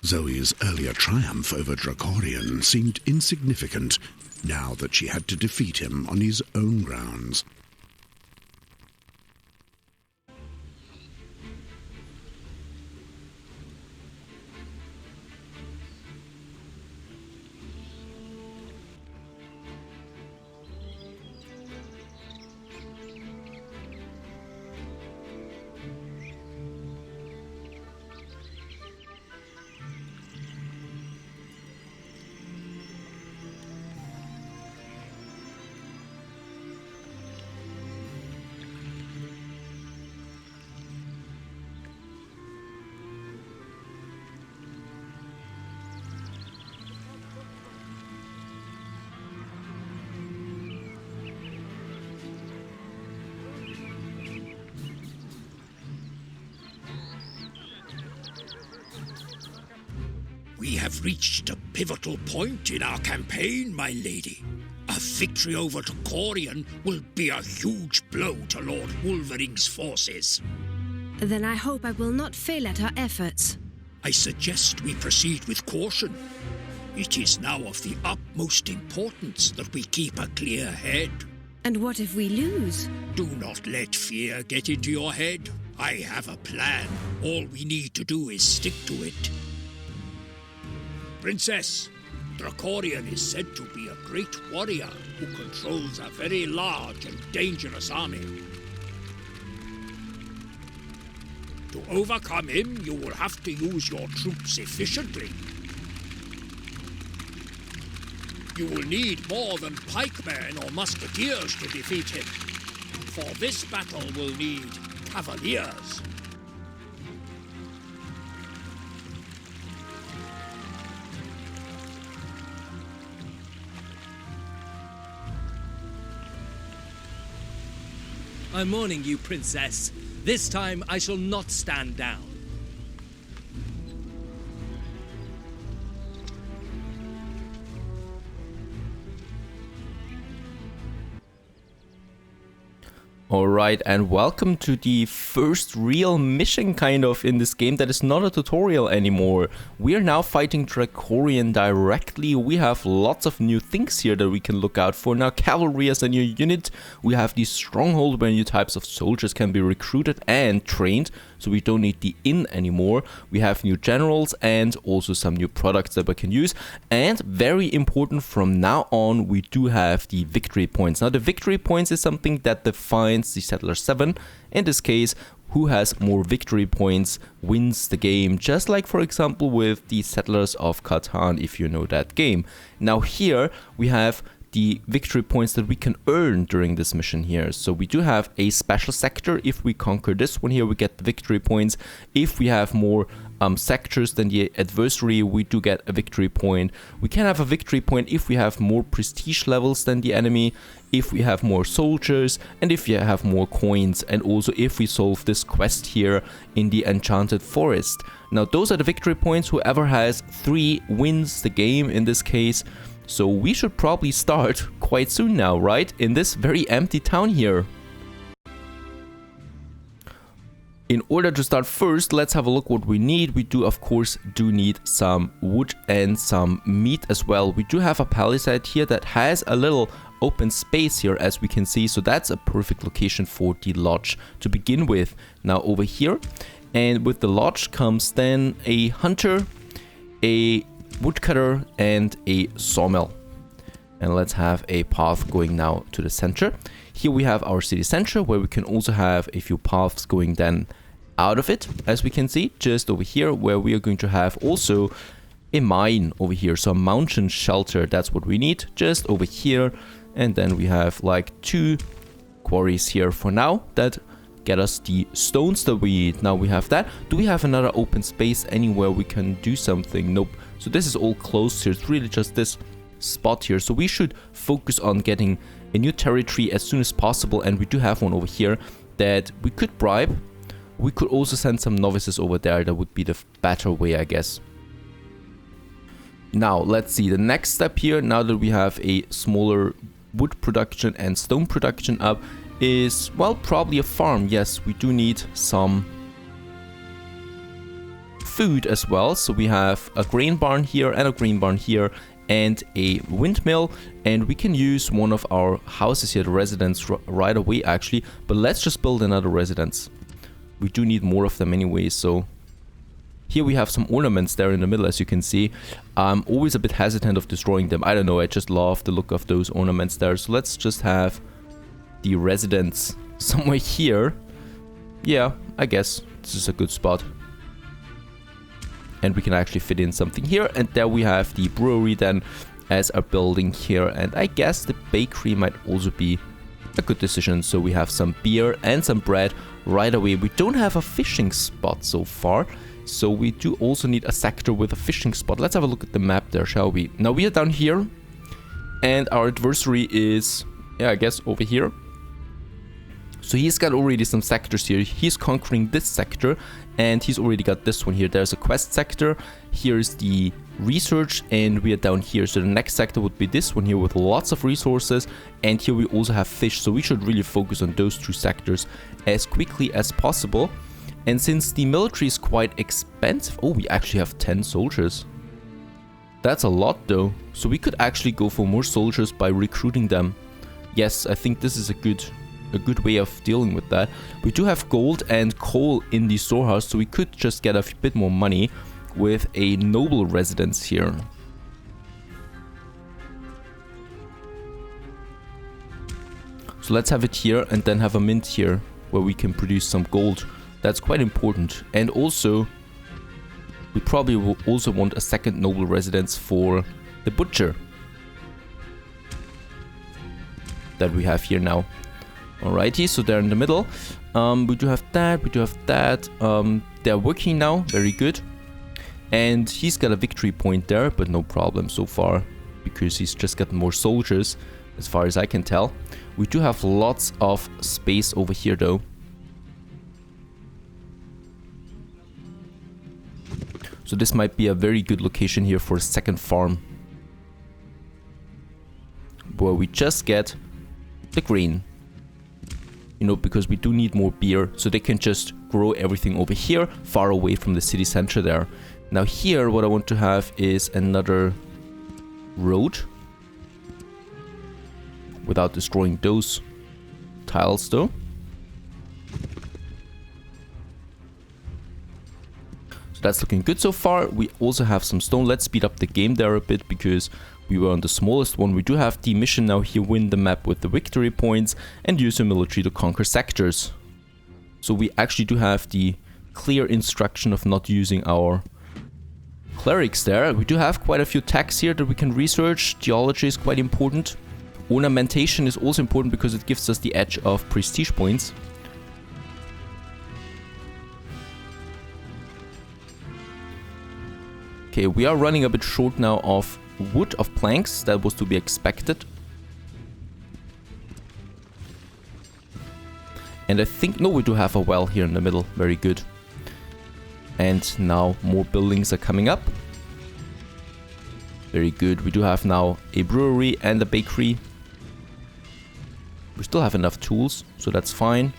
Zoe's earlier triumph over DRACORIAN seemed insignificant now that she had to defeat him on his own grounds. We have reached a pivotal point in our campaign, my lady. A victory over DRACORIAN will be a huge blow to Lord Wolvering's forces. Then I hope I will not fail at our efforts. I suggest we proceed with caution. It is now of the utmost importance that we keep a clear head. And what if we lose? Do not let fear get into your head. I have a plan. All we need to do is stick to it. Princess, DRACORIAN is said to be a great warrior who controls a very large and dangerous army. To overcome him, you will have to use your troops efficiently. You will need more than pikemen or musketeers to defeat him. For this battle, we'll need cavaliers. I'm warning you, Princess. This time I shall not stand down. Alright, and welcome to the first real mission kind of in this game that is not a tutorial anymore. We are now fighting DRACORIAN directly. We have lots of new things here that we can look out for. Now, cavalry as a new unit. We have the stronghold where new types of soldiers can be recruited and trained. So we don't need the inn anymore. We have new generals and also some new products that we can use. And very important, from now on, we do have the victory points. Now, the victory points is something that defines the Settler 7. In this case, who has more victory points wins the game. Just like, for example, with the Settlers of Catan, if you know that game. Now here, we have the victory points that we can earn during this mission here. So we do have a special sector. If we conquer this one here, we get the victory points. If we have more sectors than the adversary, we do get a victory point. We can have a victory point if we have more prestige levels than the enemy, if we have more soldiers, and if we have more coins, and also if we solve this quest here in the Enchanted Forest. Now those are the victory points. Whoever has 3 wins the game in this case. So we should probably start quite soon now, right? In this very empty town here. In order to start first, let's have a look what we need. We do, of course, need some wood and some meat as well. We do have a palisade here that has a little open space here, as we can see. So that's a perfect location for the lodge to begin with. Now over here, and with the lodge comes then a hunter, a woodcutter and a sawmill. And let's have a path going now to the center. Here we have our city center, where we can also have a few paths going then out of it, as we can see just over here, where we are going to have also a mine over here. So a mountain shelter, that's what we need just over here. And then we have like 2 quarries here for now that get us the stones that we need. Now we have that. Do we have another open space anywhere we can do something? Nope. So this is all closed here. It's really just this spot here. So we should focus on getting a new territory as soon as possible. And we do have one over here that we could bribe. We could also send some novices over there. That would be the better way, I guess. Now let's see the next step here. Now that we have a smaller wood production and stone production up, is, well, probably a farm. Yes, we do need some food as well. So we have a grain barn here and a grain barn here and a windmill, and we can use one of our houses here, the residence, right away actually. But let's just build another residence. We do need more of them anyway. So here we have some ornaments there in the middle, as you can see. I'm always a bit hesitant of destroying them. I don't know, I just love the look of those ornaments there. So let's just have the residence somewhere here. Yeah, I guess this is a good spot. And we can actually fit in something here. And there we have the brewery then as a building here. And I guess the bakery might also be a good decision. So we have some beer and some bread right away. We don't have a fishing spot so far. So we do also need a sector with a fishing spot. Let's have a look at the map there, shall we? Now we are down here. And our adversary is, yeah, I guess over here. So he's got already some sectors here. He's conquering this sector and he's already got this one here. There's a quest sector. Here's the research and we are down here. So the next sector would be this one here with lots of resources. And here we also have fish. So we should really focus on those two sectors as quickly as possible. And since the military is quite expensive... Oh, we actually have 10 soldiers. That's a lot though. So we could actually go for more soldiers by recruiting them. Yes, I think this is a good way of dealing with that. We do have gold and coal in the storehouse, so we could just get a bit more money with a noble residence here. So let's have it here and then have a mint here where we can produce some gold. That's quite important. And also, we probably will also want a second noble residence for the butcher that we have here now. Alrighty, so they're in the middle. We do have that, we do have that. They're working now, very good. And he's got a victory point there, but no problem so far, because he's just got more soldiers, as far as I can tell. We do have lots of space over here though. So this might be a very good location here for a second farm, where we just get the grain. You know, because we do need more beer, so they can just grow everything over here, far away from the city center there. Now here, what I want to have is another road, without destroying those tiles though. So that's looking good so far. We also have some stone. Let's speed up the game there a bit, because we were on the smallest one. We do have the mission now here, win the map with the victory points and use your military to conquer sectors. So we actually do have the clear instruction of not using our clerics there. We do have quite a few tags here that we can research. Geology is quite important. Ornamentation is also important because it gives us the edge of prestige points. Okay, we are running a bit short now of wood, of planks. That was to be expected. And I think, no, we do have a well here in the middle. Very good. And now more buildings are coming up. Very good. We do have now a brewery and a bakery. We still have enough tools, so that's fine.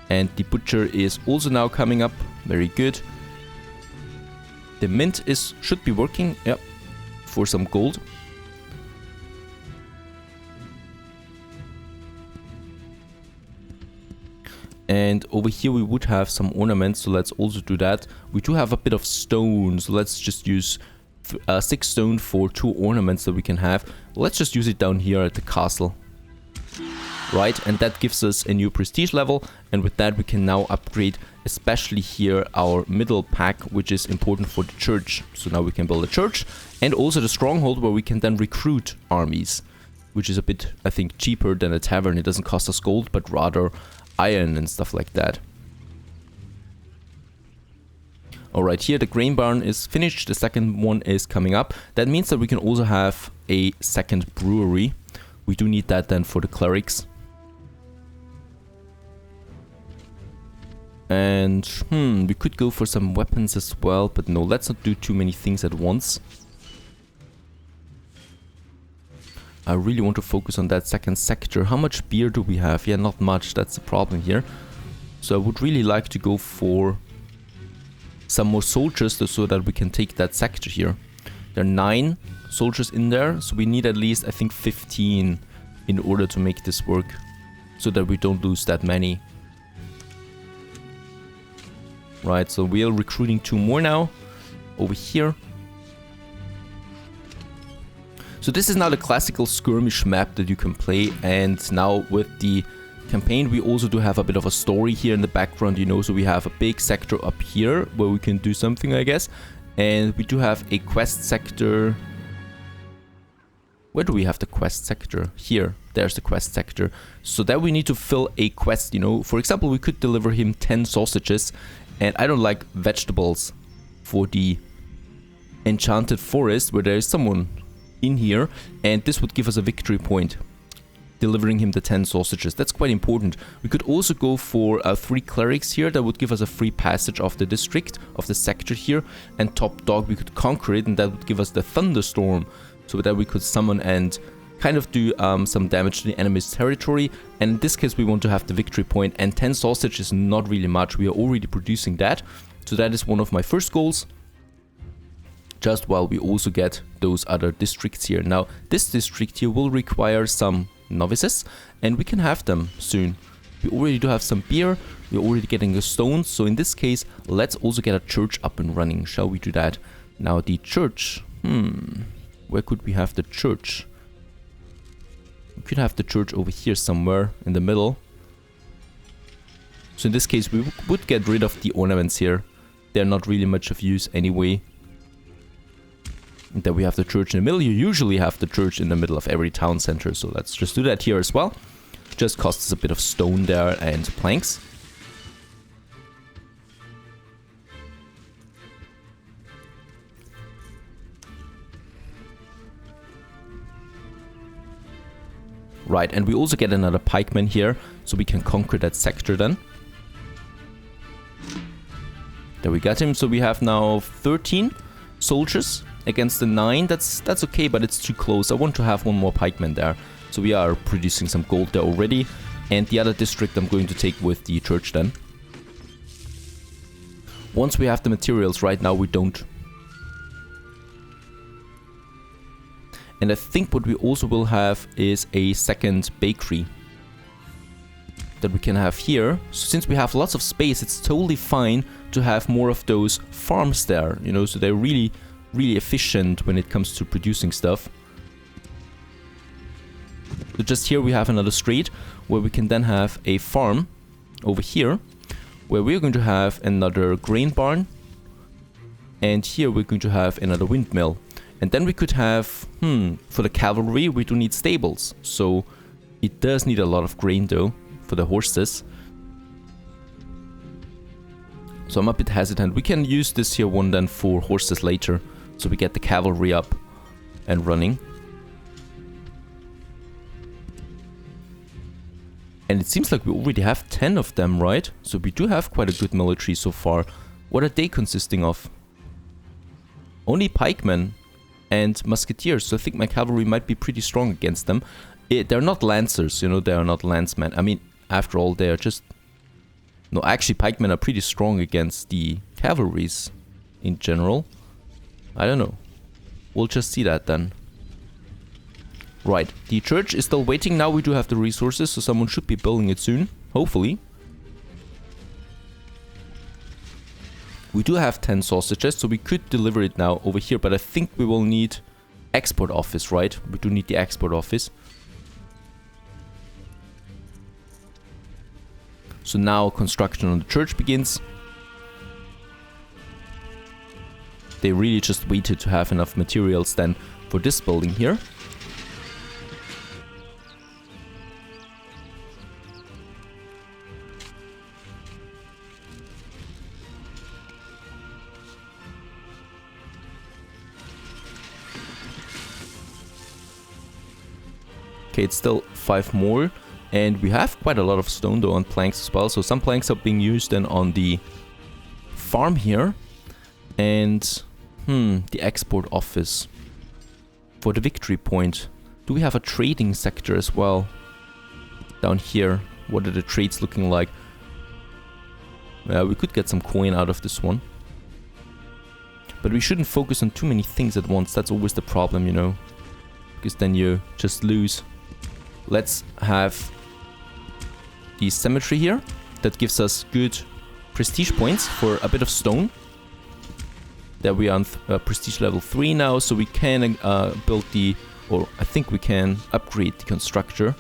And the butcher is also now coming up. Very good. The mint should be working. Yep. For some gold. And over here we would have some ornaments, so let's also do that. We do have a bit of stone, so let's just use 6 stone for 2 ornaments that we can have. Let's just use it down here at the castle. Right, and that gives us a new prestige level, and with that we can now upgrade, especially here, our middle pack, which is important for the church. So now we can build a church, and also the stronghold, where we can then recruit armies, which is a bit, I think, cheaper than a tavern. It doesn't cost us gold, but rather iron and stuff like that. Alright, here the grain barn is finished, the second one is coming up. That means that we can also have a second brewery. We do need that then for the clerics. And we could go for some weapons as well, but no, let's not do too many things at once. I really want to focus on that second sector. How much beer do we have? Yeah, not much, that's the problem here. So I would really like to go for some more soldiers so that we can take that sector here. There are 9 soldiers in there, so we need at least, I think, 15 in order to make this work, so that we don't lose that many. Right, so we are recruiting 2 more now, over here. So this is now the classical skirmish map that you can play, and now with the campaign we also do have a bit of a story here in the background, you know, so we have a big sector up here where we can do something, I guess, and we do have a quest sector. Where do we have the quest sector? Here, there's the quest sector. So that we need to fill a quest, you know. For example, we could deliver him 10 sausages, and I don't like vegetables for the enchanted forest where there is someone in here, and this would give us a victory point, delivering him the 10 sausages. That's quite important. We could also go for 3 clerics here. That would give us a free passage of the district, of the sector here, and top dog, we could conquer it, and that would give us the thunderstorm, so that we could summon and kind of do some damage to the enemy's territory. And in this case we want to have the victory point, and 10 sausage is not really much. We are already producing that, so that is one of my first goals, just while we also get those other districts here. Now this district here will require some novices, and we can have them soon. We already do have some beer, we're already getting the stones, so in this case let's also get a church up and running. Shall we do that? Now the church, where could we have the church? We could have the church over here somewhere in the middle. So in this case we would get rid of the ornaments here. They're not really much of use anyway. And then we have the church in the middle. You usually have the church in the middle of every town center, so let's just do that here as well. Just costs us a bit of stone there and planks. Right, and we also get another pikeman here, so we can conquer that sector then. There we got him, so we have now 13 soldiers against the 9. That's okay, but it's too close. I want to have one more pikeman there. So we are producing some gold there already. And the other district I'm going to take with the church then. Once we have the materials, right now we don't. And I think what we also will have is a second bakery that we can have here. So since we have lots of space, it's totally fine to have more of those farms there, you know, so they're really efficient when it comes to producing stuff. So just here we have another street where we can then have a farm over here where we're going to have another grain barn, and here we're going to have another windmill. And then we could have, for the cavalry we do need stables, so it does need a lot of grain though for the horses. So I'm a bit hesitant. We can use this here one then for horses later, so we get the cavalry up and running. And it seems like we already have 10 of them, right? So we do have quite a good military so far. What are they consisting of? Only pikemen and musketeers, so I think my cavalry might be pretty strong against them. They're not lancers, you know, they are not lancemen. I mean, after all, they are just... No, actually, pikemen are pretty strong against the cavalries in general. I don't know. We'll just see that then. Right, the church is still waiting. Now we do have the resources, so someone should be building it soon, hopefully. We do have 10 sausages, so we could deliver it now over here, but I think we will need export office, right? We do need the export office. So now construction on the church begins. They really just waited to have enough materials then for this building here. Okay, it's still 5 more. And we have quite a lot of stone though on planks as well. So some planks are being used then on the farm here. And the export office for the victory point. Do we have a trading sector as well? Down here. What are the trades looking like? We could get some coin out of this one. But we shouldn't focus on too many things at once. That's always the problem, you know. Because then you just lose. Let's have the cemetery here. That gives us good prestige points for a bit of stone. There we are on prestige level 3 now. So we can build the... Or I think we can upgrade the constructor.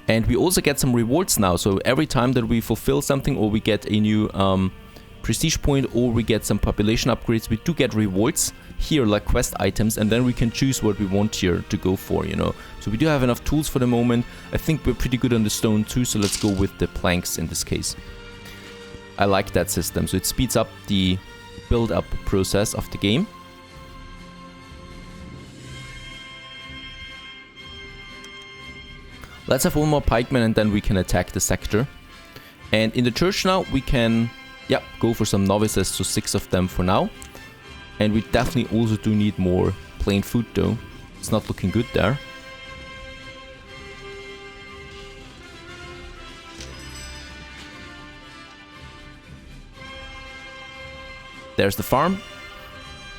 And we also get some rewards now. So every time that we fulfill something or we get a new prestige point or we get some population upgrades, we do get rewards here like quest items, and then we can choose what we want here to go for, you know. So we do have enough tools for the moment. I think we're pretty good on the stone too, so let's go with the planks in this case. I like that system, so it speeds up the build-up process of the game. Let's have one more pikeman and then we can attack the sector. And in the church now, we can, yeah, go for some novices, so 6 of them for now. And we definitely also do need more plain food though. It's not looking good there. There's the farm.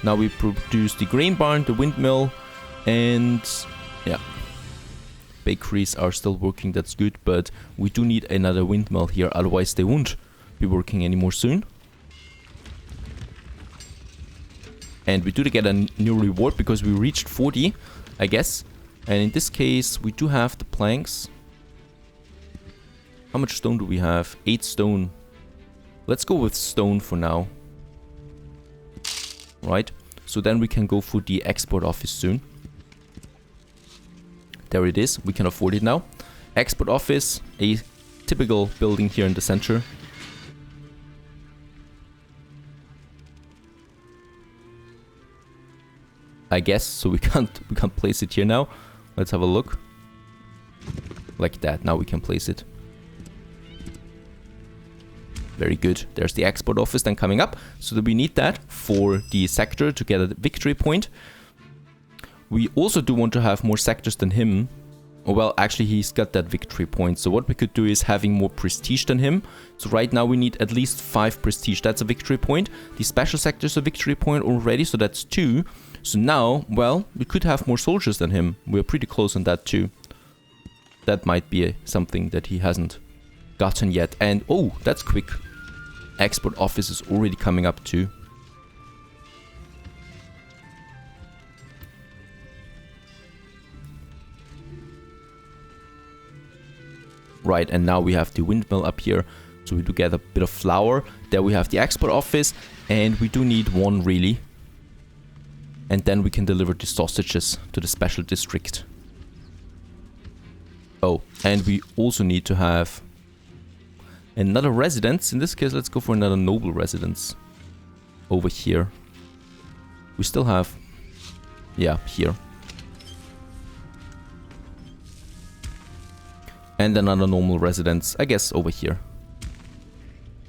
Now we produce the grain barn, the windmill, and yeah. Bakeries are still working, that's good, but we do need another windmill here, otherwise they won't be working anymore soon. And we do get a new reward because we reached 40, I guess. And in this case, we do have the planks. How much stone do we have? 8 stone. Let's go with stone for now. Right, so then we can go for the export office soon. There it is, we can afford it now. Export office, a typical building here in the center. I guess, so we can't place it here now. Let's have a look. Like that, now we can place it. Very good. There's the export office then coming up. So that we need that for the sector to get a victory point. We also do want to have more sectors than him. Oh, well, actually, he's got that victory point. So what we could do is having more prestige than him. So right now we need at least 5 prestige. That's a victory point. The special sector is a victory point already. So that's 2. So now, well, we could have more soldiers than him. We're pretty close on that too. That might be something that he hasn't gotten yet. And, oh, that's quick. Export office is already coming up too. Right, and now we have the windmill up here. So we do get a bit of flour. There we have the export office. And we do need 1 really. And then we can deliver the sausages to the special district. Oh, and we also need to have another residence. In this case, let's go for another noble residence. Over here. We still have... yeah, here. And another normal residence, I guess, over here.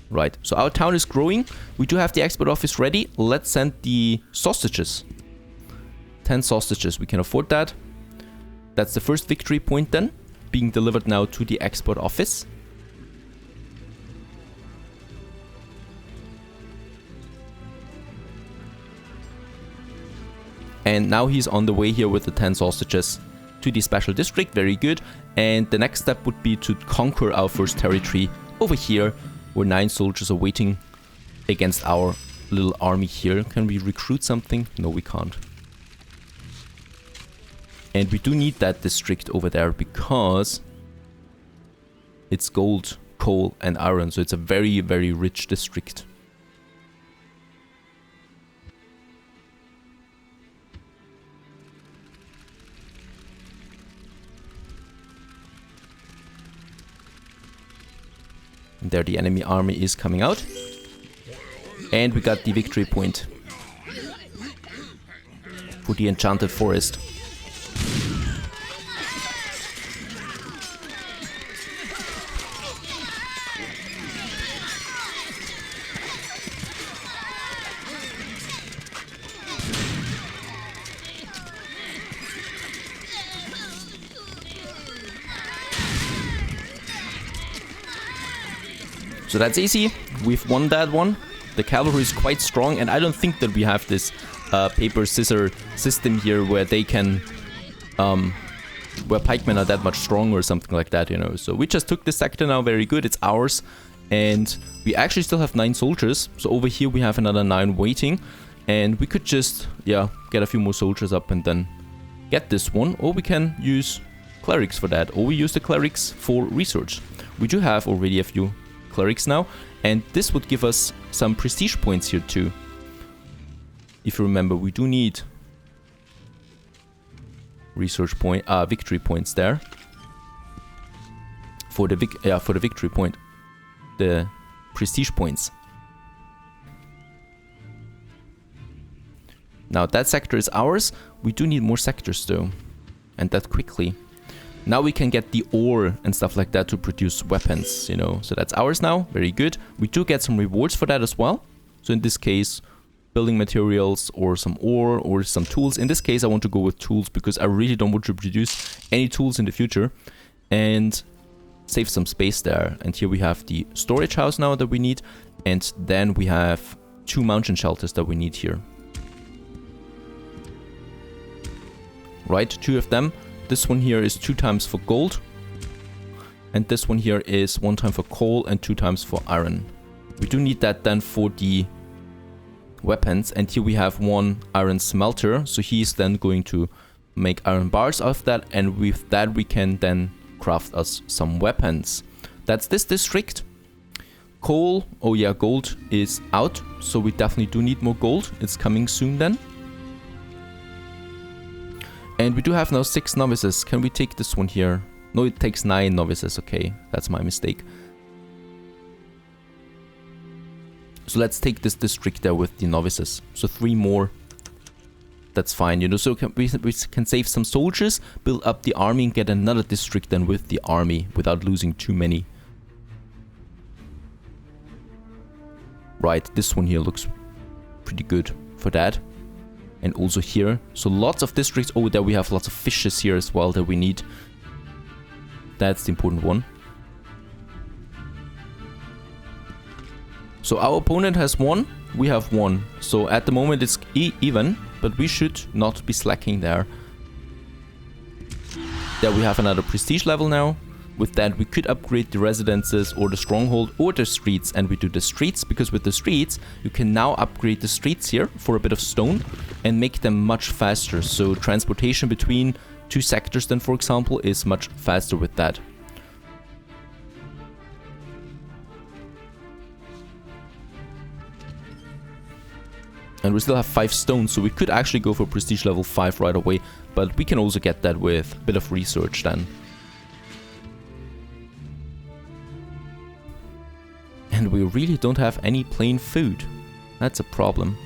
Right, so our town is growing. We do have the export office ready. Let's send the sausages. 10 sausages, we can afford that. That's the first victory point then. Being delivered now to the export office. And now he's on the way here with the 10 sausages to the special district. Very good. And the next step would be to conquer our first territory over here, where 9 soldiers are waiting against our little army here. Can we recruit something? No, we can't. And we do need that district over there because it's gold, coal and iron. So it's a very, very rich district. And there the enemy army is coming out. And we got the victory point for the enchanted forest. So that's easy. We've won that one. The cavalry is quite strong, and I don't think that we have this paper scissor system here where they can where pikemen are that much stronger or something like that, you know. So we just took this sector now. Very good, it's ours. And we actually still have 9 soldiers. So over here we have another 9 waiting, and we could just, yeah, get a few more soldiers up and then get this one. Or we can use clerics for that, or we use the clerics for research. We do have already a few clerics now, and this would give us some prestige points here too. If you remember, we do need research point, victory points there for the victory point, the prestige points. Now that sector is ours. We do need more sectors though, and that quickly. Now we can get the ore and stuff like that to produce weapons, you know. So that's ours now. Very good. We do get some rewards for that as well. So in this case, building materials or some ore or some tools. In this case, I want to go with tools because I really don't want to produce any tools in the future. And save some space there. And here we have the storage house now that we need. And then we have 2 mountain shelters that we need here. Right, 2 of them. This one here is 2 times for gold. And this one here is 1 time for coal and 2 times for iron. We do need that then for the weapons. And here we have 1 iron smelter. So he's then going to make iron bars of that. And with that we can then craft us some weapons. That's this district. Coal, oh yeah, gold is out. So we definitely do need more gold. It's coming soon then. And we do have now 6 novices. Can we take this one here? No, it takes 9 novices. Okay, that's my mistake. So let's take this district there with the novices. So 3 more. That's fine, you know. So we can save some soldiers, build up the army, and get another district then with the army without losing too many. Right, this one here looks pretty good for that. And also here. So lots of districts. Oh, there we have lots of fishes here as well that we need. That's the important one. So our opponent has 1. We have 1. So at the moment it's even. But we should not be slacking there. There we have another prestige level now. With that we could upgrade the residences or the stronghold or the streets, and we do the streets because with the streets you can now upgrade the streets here for a bit of stone and make them much faster. So transportation between 2 sectors then, for example, is much faster with that. And we still have 5 stones, so we could actually go for prestige level 5 right away, but we can also get that with a bit of research then. And we really don't have any plain food. That's a problem.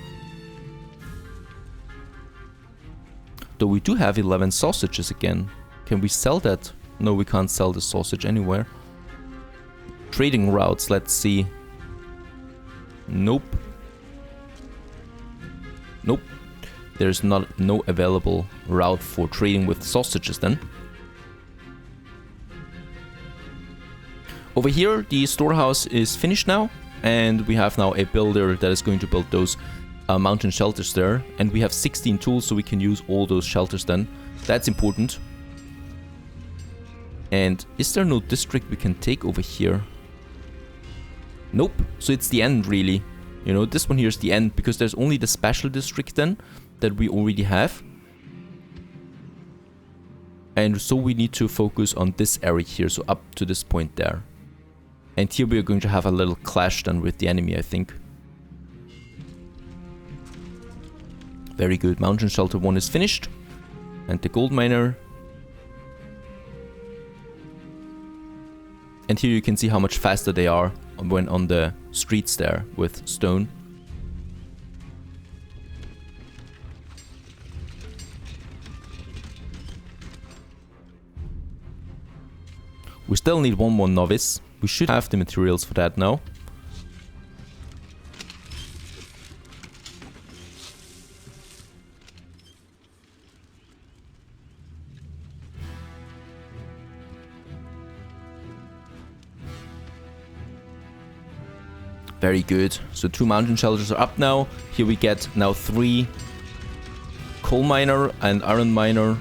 Though we do have 11 sausages again. Can we sell that? No, we can't sell the sausage anywhere. Trading routes, let's see. Nope. Nope. There's no available route for trading with sausages then. Over here, the storehouse is finished now, and we have now a builder that is going to build those mountain shelters there. And we have 16 tools, so we can use all those shelters then. That's important. And is there no district we can take over here? Nope. So it's the end, really. You know, this one here is the end, because there's only the special district then that we already have. And so we need to focus on this area here, so up to this point there. And here we are going to have a little clash then with the enemy, I think. Very good. Mountain Shelter 1 is finished. And the gold miner. And here you can see how much faster they are when on the streets there with stone. We still need 1 more novice. We should have the materials for that now. Very good. So 2 mountain shelters are up now. Here we get now 3 coal miner and iron miner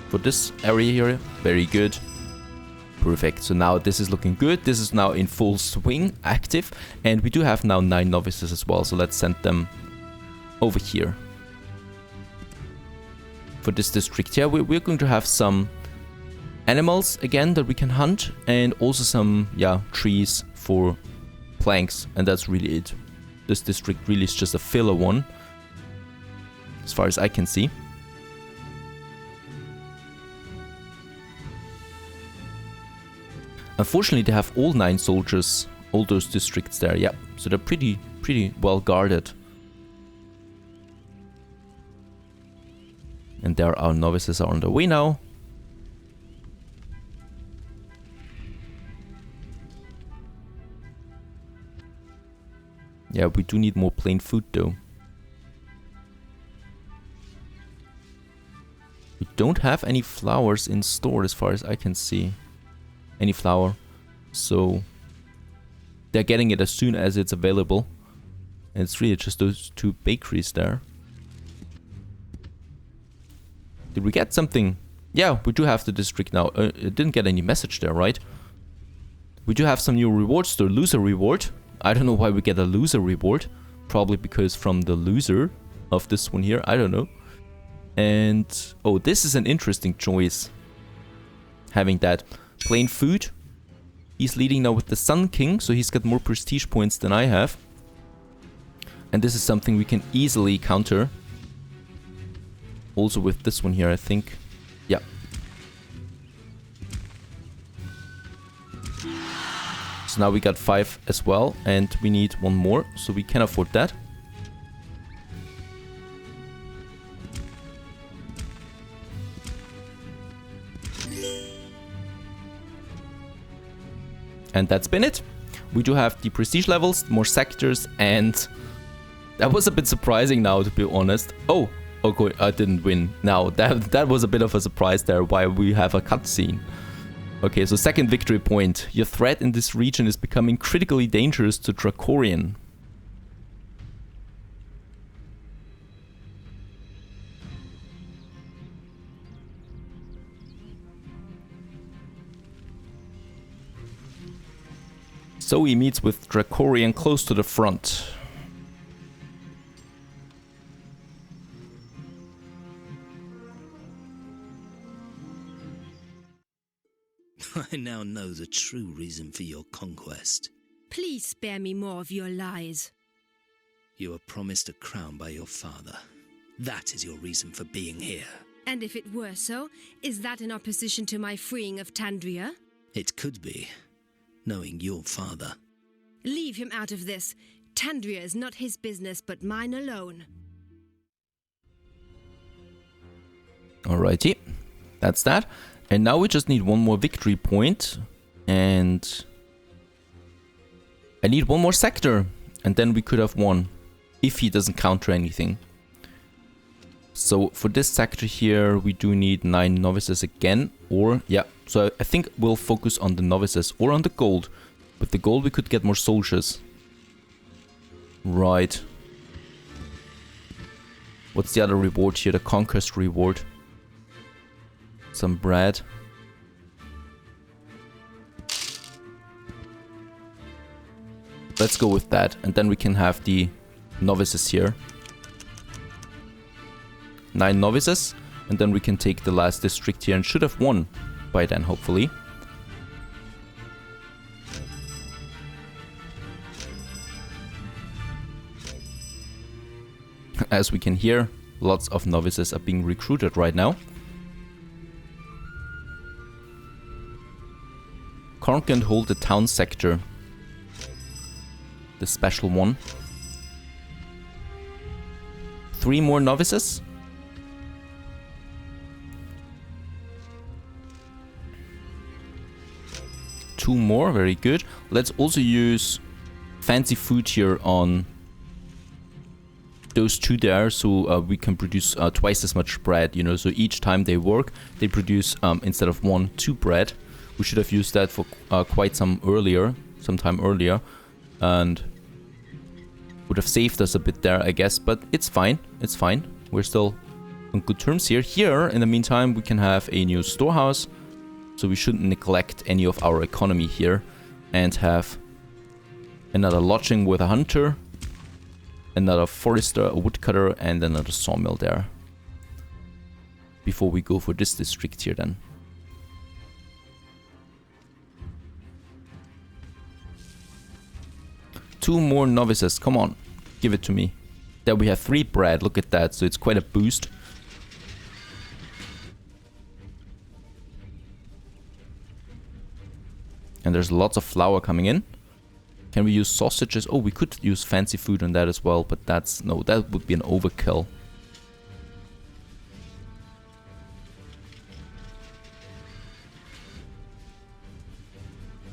for this area here. Very good. Perfect. So now this is looking good. This is now in full swing, active. And we do have now 9 novices as well. So let's send them over here. For this district here, we're going to have some animals again that we can hunt. And also some, yeah, trees for planks. And that's really it. This district really is just a filler one, as far as I can see. Unfortunately, they have all 9 soldiers, all those districts there, yeah. So they're pretty well guarded. And there our novices are on their way now. Yeah, we do need more plain food though. We don't have any flowers in store as far as I can see. Any flour. So they're getting it as soon as it's available. And it's really just those 2 bakeries there. Did we get something? Yeah, we do have the district now. It didn't get any message there, right? We do have some new rewards. The loser reward. I don't know why we get a loser reward. Probably because from the loser of this one here. I don't know. And oh, this is an interesting choice. Having that plain food. He's leading now with the Sun King, so he's got more prestige points than I have. And this is something we can easily counter. Also with this one here, I think. Yeah. So now we got 5 as well, and we need 1 more, so we can afford that. And that's been it. We do have the prestige levels, more sectors, and that was a bit surprising now, to be honest. Oh, okay, I didn't win. Now, that was a bit of a surprise there, why we have a cutscene. Okay, so second victory point. Your threat in this region is becoming critically dangerous to DRACORIAN. So he meets with DRACORIAN close to the front. I now know the true reason for your conquest. Please spare me more of your lies. You were promised a crown by your father. That is your reason for being here. And if it were so, is that in opposition to my freeing of Tandria? It could be, knowing your father. Leave him out of this. Tandria is not his business, but mine alone. Alrighty, that's that. And now we just need 1 more victory point. And I need 1 more sector. And then we could have won. If he doesn't counter anything. So for this sector here, we do need 9 novices again. Or, yeah, so I think we'll focus on the novices or on the gold. With the gold, we could get more soldiers. Right. What's the other reward here? The conquest reward. Some bread. Let's go with that. And then we can have the novices here. 9 novices. And then we can take the last district here and should have won by then, hopefully. As we can hear, lots of novices are being recruited right now. Corn can hold the town sector. The special one. 3 more novices. Two more, very good. Let's also use fancy food here on those 2 there, so we can produce twice as much bread, you know, so each time they work, they produce, instead of 1, 2 bread. We should have used that for quite some time earlier, and Would have saved us a bit there, I guess, but it's fine. It's fine. We're still on good terms here. Here, in the meantime, we can have a new storehouse. So we shouldn't neglect any of our economy here. And have another lodging with a hunter. Another forester, a woodcutter, and another sawmill there. Before we go for this district here then. Two more novices, come on, give it to me. There we have 3 bread, look at that, so it's quite a boost. And there's lots of flour coming in. Can we use sausages? Oh, we could use fancy food on that as well, but that's, no, that would be an overkill.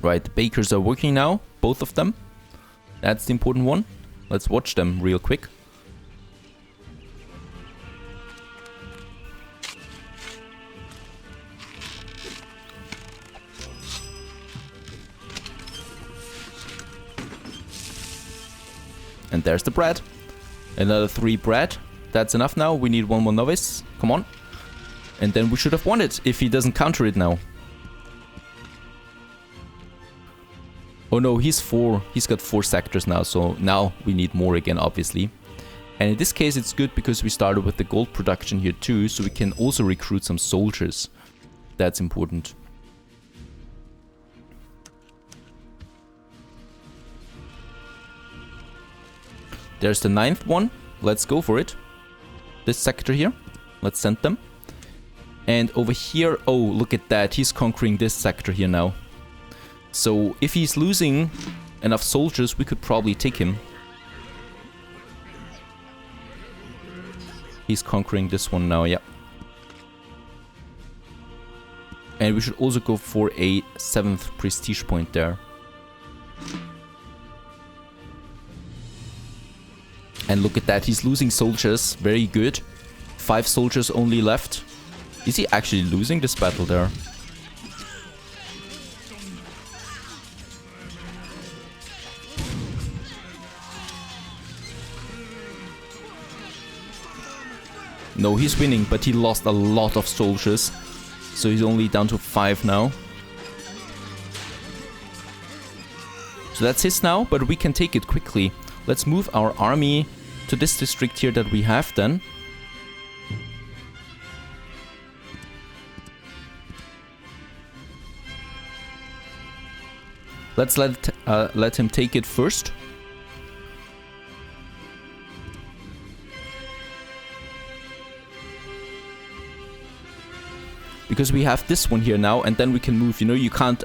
Right, the bakers are working now, both of them. That's the important one. Let's watch them real quick. And there's the bread. Another 3 bread. That's enough now. We need 1 more novice. Come on. And then we should have won it if he doesn't counter it now. Oh no, he's got 4 sectors now, so now we need more again, obviously. And in this case, it's good because we started with the gold production here too, so we can also recruit some soldiers. That's important. There's the 9th one. Let's go for it. This sector here. Let's send them. And over here, oh, look at that. He's conquering this sector here now. So if he's losing enough soldiers, we could probably take him. He's conquering this one now, yeah. And we should also go for a 7th prestige point there. And look at that, he's losing soldiers. Very good. 5 soldiers only left. Is he actually losing this battle there? No, he's winning, but he lost a lot of soldiers. So he's only down to 5 now. So that's his now, but we can take it quickly. Let's move our army to this district here that we have then. Let's let him take it first. Because we have this one here now, and then we can move. You know, you can't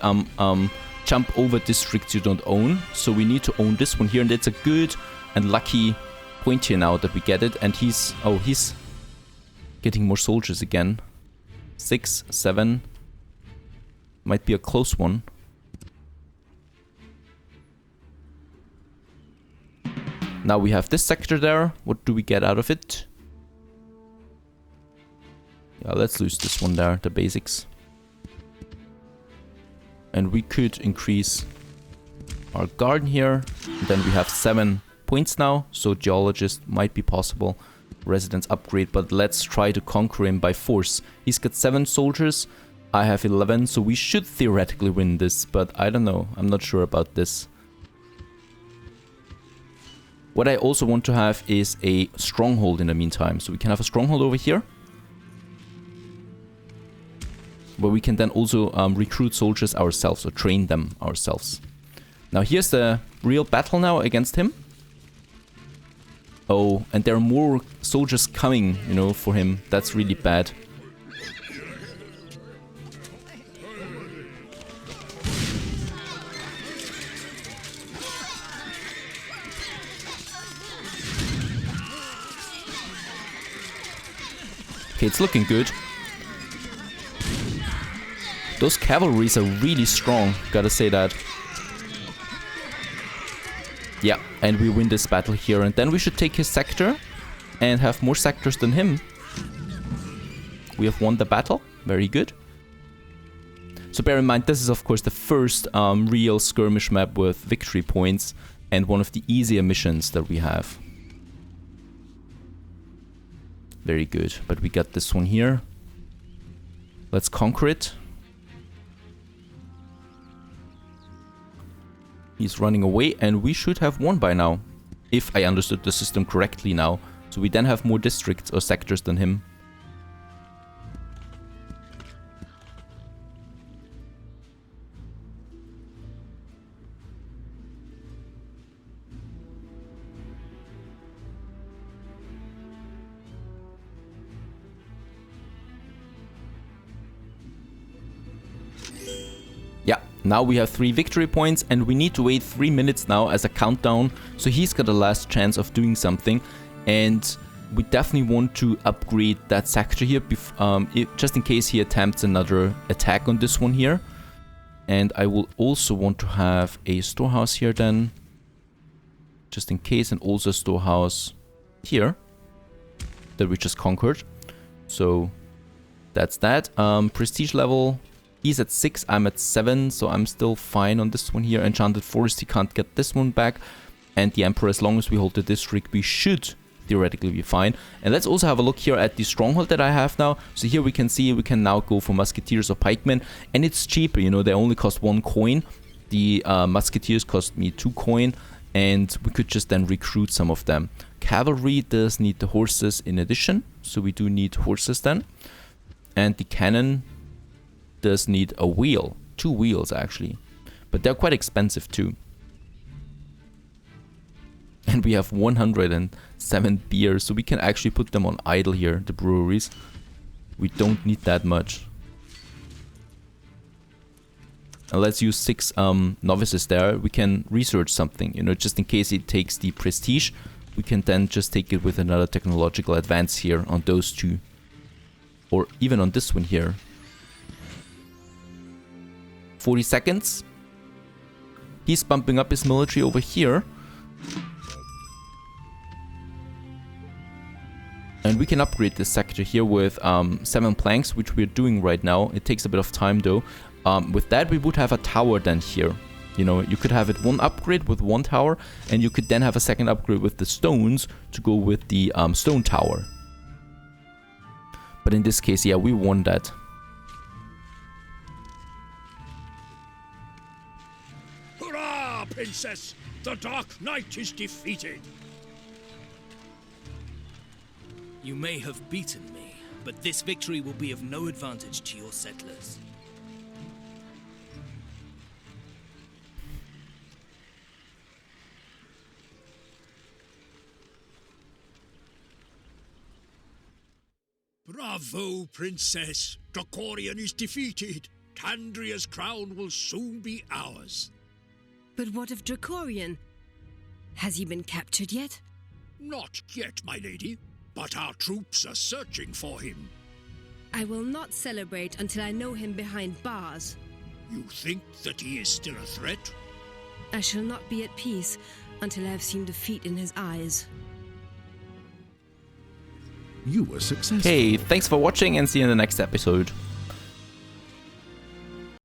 jump over districts you don't own. So we need to own this one here, and it's a good and lucky point here now that we get it. And he's getting more soldiers again. 6, 7. Might be a close one. Now we have this sector there. What do we get out of it? Yeah, let's lose this one there, the basics. And we could increase our garden here. And then we have 7 points now, so geologist might be possible. Residence upgrade, but let's try to conquer him by force. He's got 7 soldiers, I have 11, so we should theoretically win this, but I don't know, I'm not sure about this. What I also want to have is a stronghold in the meantime, so we can have a stronghold over here. Where we can then also recruit soldiers ourselves, or train them ourselves. Now here's the real battle now against him. Oh, and there are more soldiers coming, you know, for him. That's really bad. Okay, it's looking good. Those cavalries are really strong, gotta say that. Yeah, and we win this battle here, and then we should take his sector and have more sectors than him. We have won the battle, very good. So bear in mind, this is of course the first real skirmish map with victory points, and one of the easier missions that we have. Very good. But we got this one here. Let's conquer it. He's running away, and we should have won by now, if I understood the system correctly now. So we then have more districts or sectors than him. Yeah, now we have 3 victory points, and we need to wait 3 minutes now as a countdown. So he's got a last chance of doing something, and we definitely want to upgrade that sector here, just in case he attempts another attack on this one here. And I will also want to have a storehouse here then, just in case, and also a storehouse here that we just conquered. So that's that. Prestige level. He's at 6, I'm at 7, so I'm still fine on this one here. Enchanted Forest, he can't get this one back. And the Emperor, as long as we hold the district, we should theoretically be fine. And let's also have a look here at the stronghold that I have now. So here we can see we can now go for Musketeers or Pikemen. And it's cheaper, you know, they only cost 1 coin. The Musketeers cost me 2 coin. And we could just then recruit some of them. Cavalry does need the horses in addition. So we do need horses then. And the cannon does need a wheel, 2 wheels actually, but they're quite expensive too. And we have 107 beers, so we can actually put them on idle here, the breweries. We don't need that much. And let's use 6 novices there. We can research something, you know, just in case it takes the prestige. We can then just take it with another technological advance here on those 2, or even on this one here. 40 seconds. He's bumping up his military over here. And we can upgrade this sector here with 7 planks, which we're doing right now. It takes a bit of time though. With that, we would have a tower then here. You know, you could have it 1 upgrade with 1 tower, and you could then have a second upgrade with the stones to go with the stone tower. But in this case, yeah, we won that. Princess, the Dark Knight is defeated. You may have beaten me, but this victory will be of no advantage to your settlers. Bravo, Princess. Dracorian is defeated. Tandria's crown will soon be ours. But what of Dracorian? Has he been captured yet? Not yet, my lady, but our troops are searching for him. I will not celebrate until I know him behind bars. You think that he is still a threat? I shall not be at peace until I have seen defeat in his eyes. You were successful. Okay, thanks for watching and see you in the next episode.